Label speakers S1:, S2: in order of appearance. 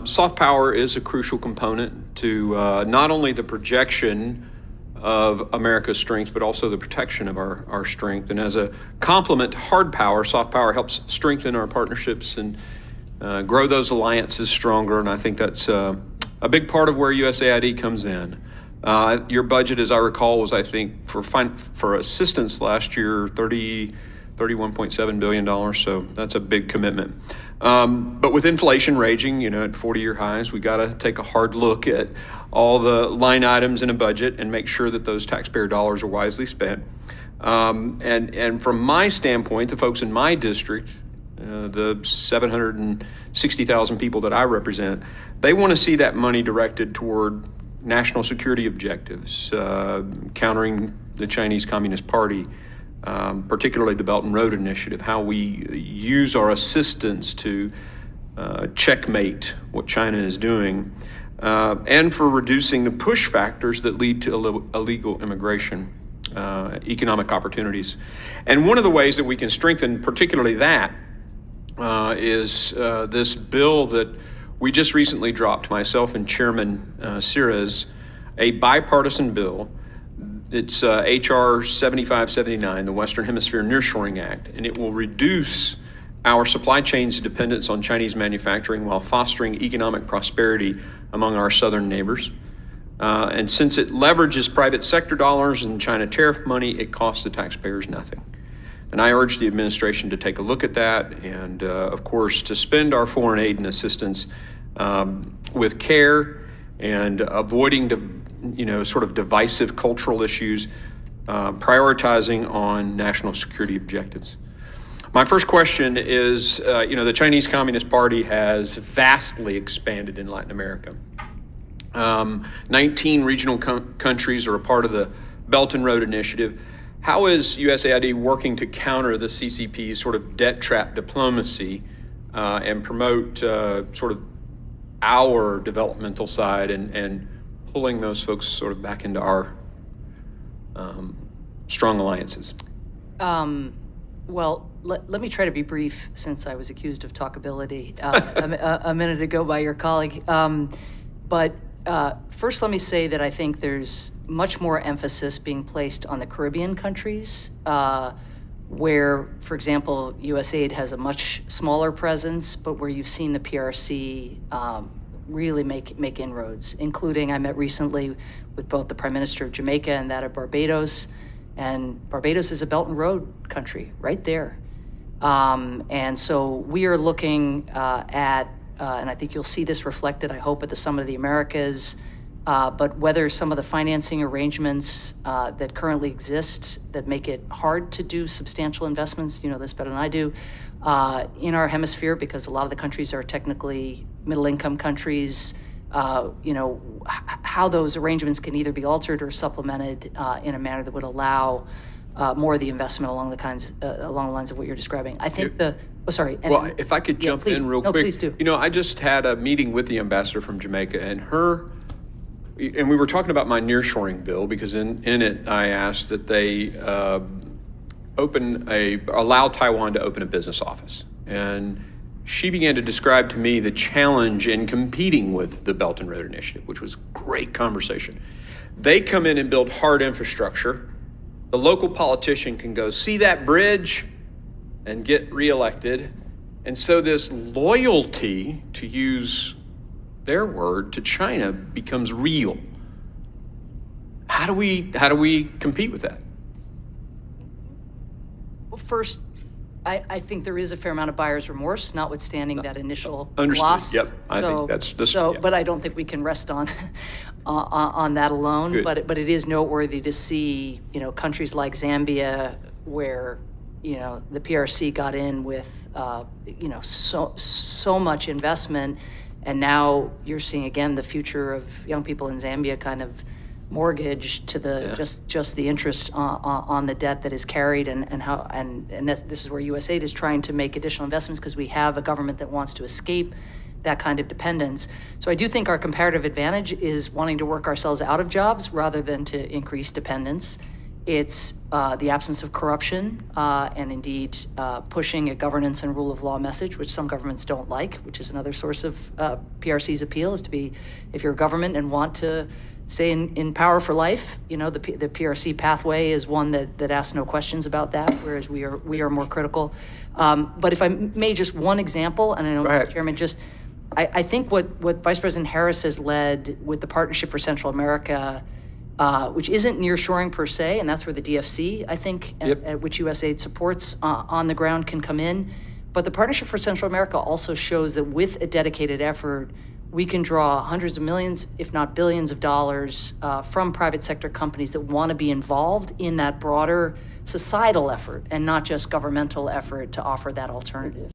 S1: Soft power is a crucial component to not only the projection of America's strength, but also the protection of our strength. And as a complement to hard power, soft power helps strengthen our partnerships and grow those alliances stronger. And I think that's a big part of where USAID comes in. Your budget, as I recall, was, I think, for assistance last year, $31.7 billion. So that's a big commitment. But with inflation raging, at 40-year highs, we got to take a hard look at all the line items in a budget and make sure that those taxpayer dollars are wisely spent. And from my standpoint, the folks in my district, the 760,000 people that I represent, they want to see that money directed toward national security objectives, countering the Chinese Communist Party, particularly the Belt and Road Initiative, how we use our assistance to checkmate what China is doing, and for reducing the push factors that lead to illegal immigration, economic opportunities. And one of the ways that we can strengthen particularly that is this bill that we just recently dropped, myself and Chairman Sires, a bipartisan bill. It's HR 7579, the Western Hemisphere Nearshoring Act, and it will reduce our supply chain's dependence on Chinese manufacturing while fostering economic prosperity among our southern neighbors. And since it leverages private sector dollars and China tariff money, it costs the taxpayers nothing. And I urge the administration to take a look at that and, of course, to spend our foreign aid and assistance with care and avoiding sort of divisive cultural issues, prioritizing on national security objectives. My first question is, the Chinese Communist Party has vastly expanded in Latin America. 19 regional countries are a part of the Belt and Road Initiative. How is USAID working to counter the CCP's sort of debt trap diplomacy and promote sort of our developmental side and pulling those folks sort of back into our strong alliances?
S2: Well, let me try to be brief, since I was accused of talkability a minute ago by your colleague. But first, let me say that I think there's much more emphasis being placed on the Caribbean countries, where, for example, USAID has a much smaller presence, but where you've seen the PRC really make inroads, including I met recently with both the Prime Minister of Jamaica and that of Barbados. And Barbados is a Belt and Road country right there. And so we are looking at, and I think you'll see this reflected, I hope, at the Summit of the Americas, but whether some of the financing arrangements that currently exist that make it hard to do substantial investments, you know this better than I do, in our hemisphere, because a lot of the countries are technically middle-income countries, how those arrangements can either be altered or supplemented in a manner that would allow more of the investment along the lines of what you're describing. I think
S1: if I could jump in real quick.
S2: Please do.
S1: I just had a meeting with the ambassador from Jamaica, and we were talking about my nearshoring bill, because in it I asked that they allow Taiwan to open a business office. And she began to describe to me the challenge in competing with the Belt and Road Initiative, which was great conversation. They come in and build hard infrastructure. The local politician can go see that bridge and get reelected. And so this loyalty, to use their word, to China becomes real. How do we compete with that?
S2: Well, first, I think there is a fair amount of buyer's remorse, notwithstanding that initial
S1: Understood.
S2: loss.
S1: Yep. I think that's the
S2: But I don't think we can rest on on that alone.
S1: Good.
S2: But it is noteworthy to see, countries like Zambia, where the PRC got in with so much investment, and now you're seeing again the future of young people in Zambia kind of mortgage to the just the interest on the debt that is carried, and this is where USAID is trying to make additional investments, because we have a government that wants to escape that kind of dependence. So I do think our comparative advantage is wanting to work ourselves out of jobs rather than to increase dependence. It's the absence of corruption and indeed pushing a governance and rule of law message, which some governments don't like, which is another source of PRC's appeal, is to be, if you're a government and want to stay in power for life, you know, the PRC pathway is one that asks no questions about that, whereas we are more critical. But if I may, just one example, and I know, Mr. Chairman, just I think what Vice President Harris has led with the Partnership for Central America, which isn't nearshoring per se, and that's where the DFC, I think, at which USAID supports on the ground can come in. But the Partnership for Central America also shows that with a dedicated effort, we can draw hundreds of millions, if not billions of dollars from private sector companies that want to be involved in that broader societal effort and not just governmental effort to offer that alternative.